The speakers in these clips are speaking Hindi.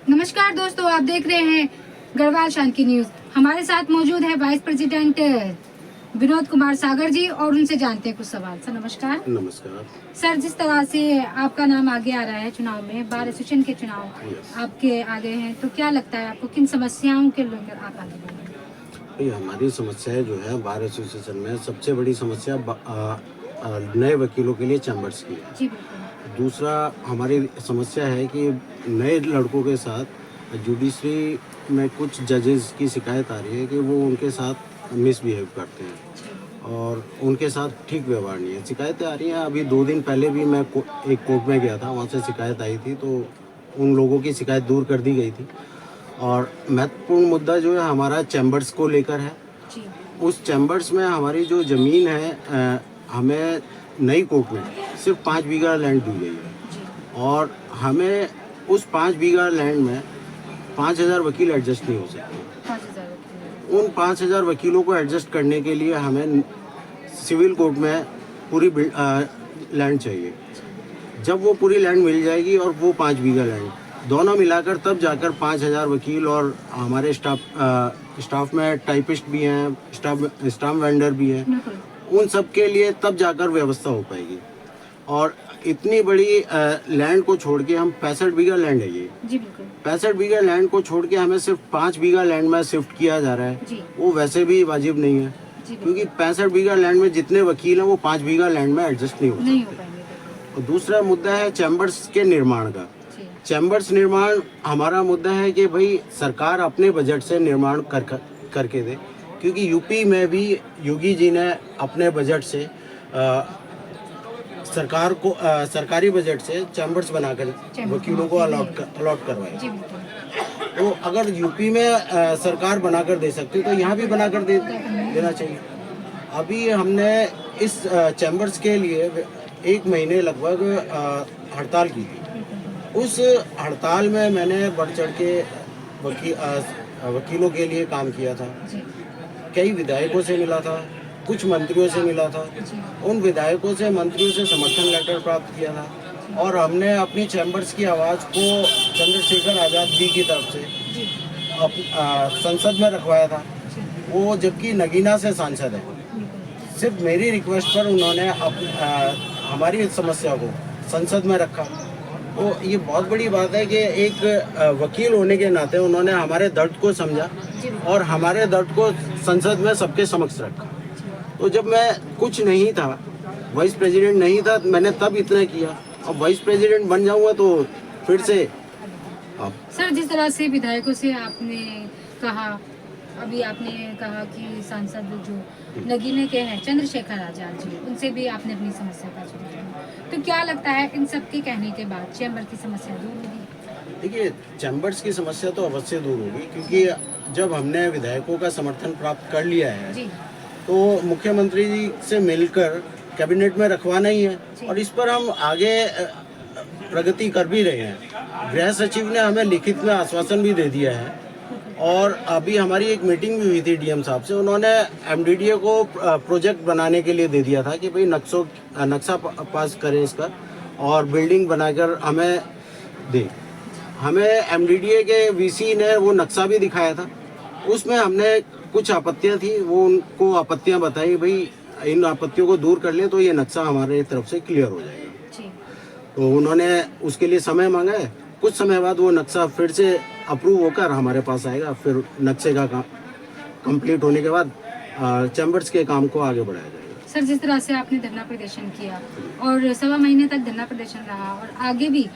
नमस्कार दोस्तों, आप देख रहे हैं गढ़वाल शांति न्यूज। हमारे साथ मौजूद है वाइस प्रेसिडेंट विनोद कुमार सागर जी और उनसे जानते हैं कुछ सवाल। सर नमस्कार। नमस्कार सर, जिस तरह से आपका नाम आगे आ रहा है चुनाव में, बार एसोसिएशन के चुनाव आपके आगे हैं, तो क्या लगता है आपको किन समस्याओं के लेकर आप आगे बढ़ रहे हैं? हमारी समस्या जो है बार एसोसिएशन में सबसे बड़ी समस्या नए वकीलों के लिए चैम्बर्स की है। जी बिल्कुल। दूसरा हमारी समस्या है कि नए लड़कों के साथ जुडिशरी में कुछ जजेस की शिकायत आ रही है कि वो उनके साथ मिसबिहेव करते हैं और उनके साथ ठीक व्यवहार नहीं है। शिकायतें आ रही हैं। अभी 2 दिन पहले भी मैं एक कोर्ट में गया था, वहाँ से शिकायत आई थी, तो उन लोगों की शिकायत दूर कर दी गई थी। और महत्वपूर्ण मुद्दा जो है हमारा चैम्बर्स को लेकर है। जी। उस चैम्बर्स में हमारी जो ज़मीन है, हमें नई कोर्ट में सिर्फ 5 बीघा लैंड दी गई है और हमें उस 5 बीघा लैंड में 5000 वकील एडजस्ट नहीं हो सकते। 5000 उन 5000 वकीलों को एडजस्ट करने के लिए हमें सिविल कोर्ट में पूरी लैंड चाहिए। जब वो पूरी लैंड मिल जाएगी और वो 5 बीघा लैंड दोनों मिलाकर, तब जाकर 5000 वकील और हमारे स्टाफ में टाइपिस्ट भी हैं, स्टाम्प वेंडर भी हैं, उन सब के लिए तब जाकर व्यवस्था हो पाएगी। और इतनी बड़ी लैंड को छोड़ के हम 65 बीघा लैंड है ये, जी बिल्कुल। 65 बीघा लैंड को छोड़ के हमें सिर्फ 5 बीघा लैंड में शिफ्ट किया जा रहा है। वो वैसे भी वाजिब नहीं है, क्योंकि 65 बीघा लैंड में जितने वकील हैं वो 5 बीघा लैंड में एडजस्ट नहीं हो सकते। और दूसरा मुद्दा है चैम्बर्स के निर्माण का। चैम्बर्स निर्माण हमारा मुद्दा है कि भाई सरकार अपने बजट से निर्माण करके दे, क्योंकि यूपी में भी योगी जी ने अपने बजट से सरकारी बजट से चैम्बर्स बनाकर वकीलों को अलॉट करवाए। तो अगर यूपी में सरकार बनाकर दे सकती तो यहाँ भी बनाकर देना चाहिए। अभी हमने इस चैम्बर्स के लिए 1 महीने लगभग हड़ताल की थी। उस हड़ताल में मैंने बढ़ चढ़ के वकीलों के लिए काम किया था। कई विधायकों से मिला था, कुछ मंत्रियों से मिला था। उन विधायकों से, मंत्रियों से समर्थन लेटर प्राप्त किया था और हमने अपनी चैम्बर्स की आवाज़ को चंद्रशेखर आज़ाद जी की तरफ से संसद में रखवाया था। वो जबकि नगीना से सांसद है, सिर्फ मेरी रिक्वेस्ट पर उन्होंने हमारी समस्या को संसद में रखा। तो ये बहुत बड़ी बात है कि एक वकील होने के नाते उन्होंने हमारे दर्द को समझा और हमारे दर्द को संसद में सबके समक्ष रखा। तो जब मैं कुछ नहीं था, वाइस प्रेसिडेंट नहीं था, मैंने तब इतना किया। अब वाइस प्रेसिडेंट बन जाऊंगा तो फिर से सर, जिस तरह से विधायकों से आपने कहा, अभी आपने कहा कि सांसद जो नगीने के हैं चंद्रशेखर आजाद जी, उनसे भी आपने अपनी समस्या का सुना, तो क्या लगता है इन सब के कहने के बाद चैम्बर की समस्या दूर होगी? देखिए, चैम्बर्स की समस्या तो अवश्य दूर होगी, क्योंकि जब हमने विधायकों का समर्थन प्राप्त कर लिया है जी, तो मुख्यमंत्री जी से मिलकर कैबिनेट में रखवाना ही है और इस पर हम आगे प्रगति कर भी रहे हैं। गृह सचिव ने हमें लिखित में आश्वासन भी दे दिया है और अभी हमारी एक मीटिंग भी हुई थी डीएम साहब से। उन्होंने एमडीडीए को प्रोजेक्ट बनाने के लिए दे दिया था कि भाई नक्शा पास करें इसका और बिल्डिंग बनाकर हमें दे। हमें एमडीडीए के वीसी ने वो नक्शा भी दिखाया था, उसमें हमने कुछ आपत्तियां थी, वो उनको आपत्तियां बताई, भाई इन आपत्तियों को दूर कर लें तो ये नक्शा हमारे तरफ से क्लियर हो जाएगा। तो उन्होंने उसके लिए समय मांगा है। कुछ समय बाद वो नक्शा फिर से अप्रूव होकर हमारे पास आएगा। फिर नक्शे का काम कंप्लीट होने के बाद चैम्बर्स के काम को आगे बढ़ाया जाएगा। सर, जिस तरह से आपने धरना प्रदर्शन किया और 1.25 महीने तक धरना प्रदर्शन रहा और आगे भी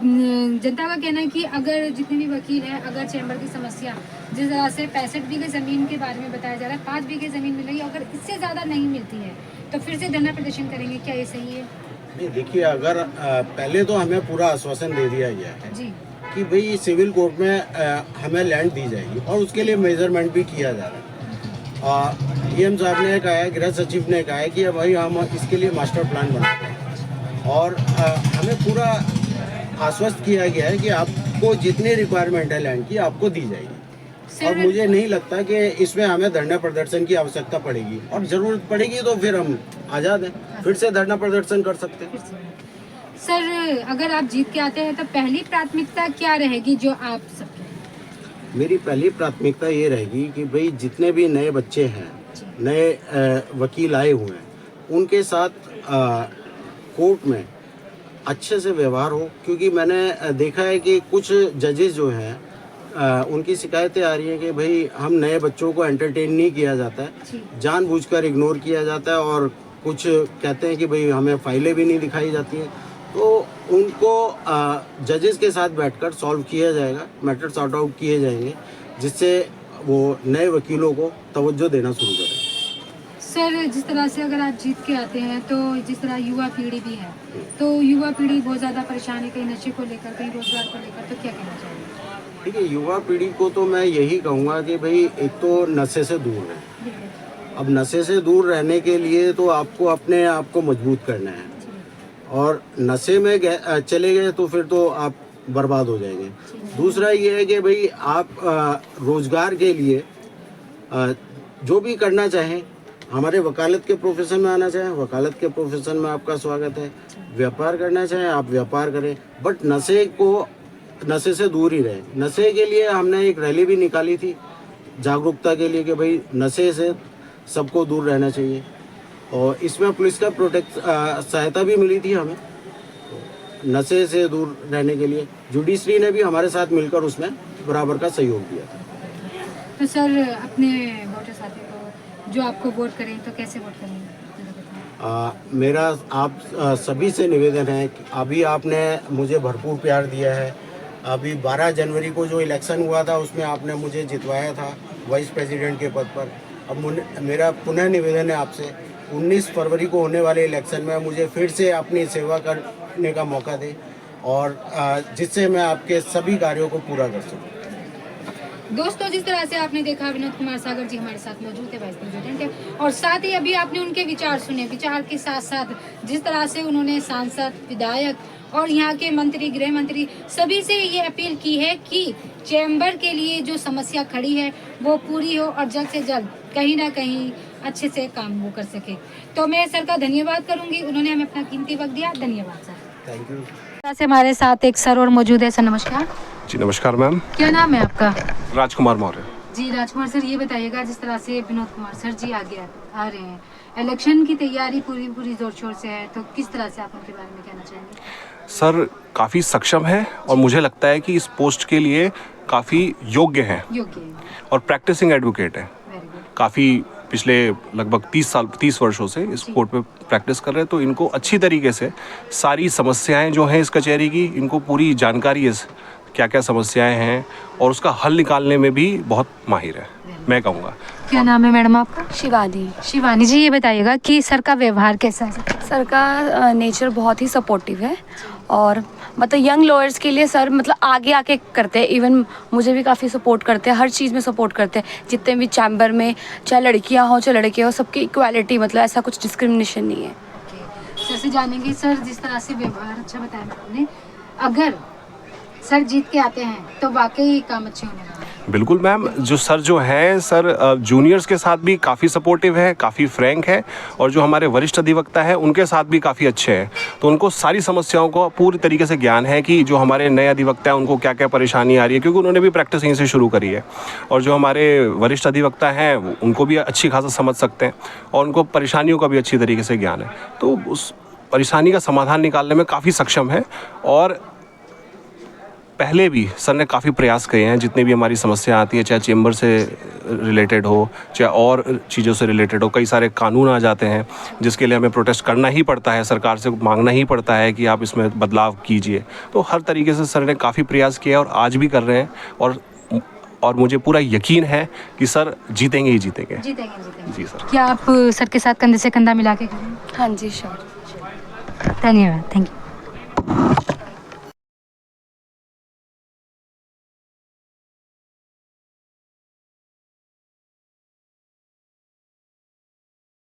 जनता का कहना है कि अगर जितने भी वकील हैं, अगर चैम्बर की समस्या जिस तरह से 65 बीघे ज़मीन के बारे में बताया जा रहा है, 5 बीघे ज़मीन मिल रही है, अगर इससे ज़्यादा नहीं मिलती है तो फिर से धरना प्रदर्शन करेंगे, क्या ये सही है? नहीं, देखिए, अगर पहले तो हमें पूरा आश्वासन दे दिया गया है जी कि भाई सिविल कोर्ट में हमें लैंड दी जाएगी और उसके लिए मेजरमेंट भी किया जा रहा है। डीएम साहब ने कहा है, गृह सचिव ने कहा है कि भाई हम इसके लिए मास्टर प्लान बनाते हैं और हमें पूरा आश्वस्त किया गया है कि आपको जितनी रिक्वायरमेंट है लैंड की आपको दी जाएगी। और मुझे नहीं लगता कि इसमें हमें धरना प्रदर्शन की आवश्यकता पड़ेगी, और ज़रूरत पड़ेगी तो फिर हम आज़ाद हैं, फिर से धरना प्रदर्शन कर सकते हैं। सर अगर आप जीत के आते हैं तो पहली प्राथमिकता क्या रहेगी जो आप सबकी? मेरी पहली प्राथमिकता ये रहेगी कि भाई जितने भी नए बच्चे हैं, नए वकील आए हुए हैं, उनके साथ कोर्ट में अच्छे से व्यवहार हो। क्योंकि मैंने देखा है कि कुछ जजेस जो हैं उनकी शिकायतें आ रही हैं कि भाई हम नए बच्चों को एंटरटेन नहीं किया जाता है, जानबूझकर इग्नोर किया जाता है, और कुछ कहते हैं कि भाई हमें फाइलें भी नहीं दिखाई जाती हैं। तो उनको जजेस के साथ बैठकर सॉल्व किया जाएगा, मैटर सॉर्ट आउट किए जाएंगे, जिससे वो नए वकीलों को तवज्जो देना शुरू करें। सर जिस तरह से अगर आप जीत के आते हैं तो जिस तरह युवा पीढ़ी भी है, तो युवा पीढ़ी बहुत ज़्यादा परेशान है, कहीं नशे को लेकर, कहीं रोजगार को लेकर, तो क्या कहना चाहिए? ठीक है, युवा पीढ़ी को तो मैं यही कहूँगा कि भाई एक तो नशे से दूर रहें। अब नशे से दूर रहने के लिए तो आपको अपने आप को मजबूत करना है, और नशे में चले गए तो फिर तो आप बर्बाद हो जाएंगे। दूसरा ये है कि भाई आप रोजगार के लिए जो भी करना चाहें, हमारे वकालत के प्रोफेशन में आना चाहें, वकालत के प्रोफेशन में आपका स्वागत है। व्यापार करना चाहें, आप व्यापार करें, बट नशे से दूर ही रहें। नशे के लिए हमने एक रैली भी निकाली थी जागरूकता के लिए कि भाई नशे से सबको दूर रहना चाहिए, और इसमें पुलिस का सहायता भी मिली थी हमें नशे से दूर रहने के लिए। जुडिशरी ने भी हमारे साथ मिलकर उसमें बराबर का सहयोग दिया था। तो सर अपने वोटर साथी को जो आपको वोट करें तो कैसे वोट करेंगे? मेरा आप सभी से निवेदन है कि अभी आपने मुझे भरपूर प्यार दिया है। अभी 12 जनवरी को जो इलेक्शन हुआ था उसमें आपने मुझे जितवाया था वाइस प्रेसिडेंट के पद पर। अब मेरा पुनः निवेदन है आपसे, 19 फरवरी को होने वाले इलेक्शन में मुझे फिर से अपनी सेवा करने का मौका दें, और जिससे मैं आपके सभी कार्यों को पूरा कर सकूं। दोस्तों जिस तरह से आपने देखा विनोद कुमार सागर जी हमारे साथ मौजूद है, वाइस प्रेसिडेंट है, और साथ ही अभी आपने उनके विचार सुने। विचार के साथ साथ जिस तरह से उन्होंने सांसद, विधायक और यहाँ के मंत्री, गृह मंत्री सभी से ये अपील की है कि चैम्बर के लिए जो समस्या खड़ी है वो पूरी हो, और जल्द से जल्द कहीं ना कहीं अच्छे से काम वो कर सके। तो मैं सर का धन्यवाद करूंगी, उन्होंने हमें अपना कीमती वक्त दिया। धन्यवाद सर। Thank you. से हमारे साथ एक सर और मौजूद है। सर नमस्कार। जी नमस्कार मैम। क्या नाम है आपका? राजकुमार मौर्य। जी राजकुमार सर, ये बताइएगा जिस तरह से विनोद कुमार सर जी आगे आ रहे हैं, इलेक्शन की तैयारी पूरी जोर शोर से है, तो किस तरह से आप उनके बारे में कहना चाहेंगे? सर काफ़ी सक्षम है, और मुझे लगता है कि इस पोस्ट के लिए काफ़ी योग्य हैं, और प्रैक्टिसिंग एडवोकेट है। काफ़ी पिछले लगभग 30 वर्षों से इस कोर्ट में प्रैक्टिस कर रहे हैं, तो इनको अच्छी तरीके से सारी समस्याएं जो हैं इस कचहरी की, इनको पूरी जानकारी है क्या क्या समस्याएं हैं, और उसका हल निकालने में भी बहुत माहिर है, मैं कहूँगा। क्या नाम है मैडम आपका? शिवानी। शिवानी जी, ये बताइएगा कि सर का व्यवहार कैसा है? सर का नेचर बहुत ही सपोर्टिव है, और मतलब यंग लॉयर्स के लिए सर मतलब आगे आके करते हैं। इवन मुझे भी काफ़ी सपोर्ट करते हैं, हर चीज़ में सपोर्ट करते हैं। जितने भी चैम्बर में, चाहे लड़कियां हो चाहे लड़के हो, सबकी इक्वालिटी, मतलब ऐसा कुछ डिस्क्रिमिनेशन नहीं है। सर से जानेंगे, सर जिस तरह से व्यवहार अच्छा बताया मैंने, अगर सर जीत के आते हैं तो वाकई काम अच्छे होने वाले हैं। बिल्कुल मैम, जो हैं सर जूनियर्स के साथ भी काफ़ी सपोर्टिव है, काफ़ी फ्रैंक है, और जो हमारे वरिष्ठ अधिवक्ता हैं उनके साथ भी काफ़ी अच्छे हैं। तो उनको सारी समस्याओं को पूरी तरीके से ज्ञान है कि जो हमारे नए अधिवक्ता हैं उनको क्या क्या परेशानी आ रही है, क्योंकि उन्होंने भी प्रैक्टिस यहीं से शुरू करी है। और जो हमारे वरिष्ठ अधिवक्ता हैं उनको भी अच्छी खासा समझ सकते हैं, और उनको परेशानियों का भी अच्छी तरीके से ज्ञान है। तो उस परेशानी का समाधान निकालने में काफ़ी सक्षम है, और पहले भी सर ने काफ़ी प्रयास किए हैं। जितनी भी हमारी समस्या आती है, चाहे चेंबर से रिलेटेड हो, चाहे और चीज़ों से रिलेटेड हो, कई सारे कानून आ जाते हैं जिसके लिए हमें प्रोटेस्ट करना ही पड़ता है, सरकार से मांगना ही पड़ता है कि आप इसमें बदलाव कीजिए। तो हर तरीके से सर ने काफ़ी प्रयास किया, और आज भी कर रहे हैं, और मुझे पूरा यकीन है कि सर जीतेंगे ही जीतेंगे। जी सर। क्या आप सर के साथ कंधे से कंधा मिला के करें? हाँ जी, श्योर। धन्यवाद। Thank you.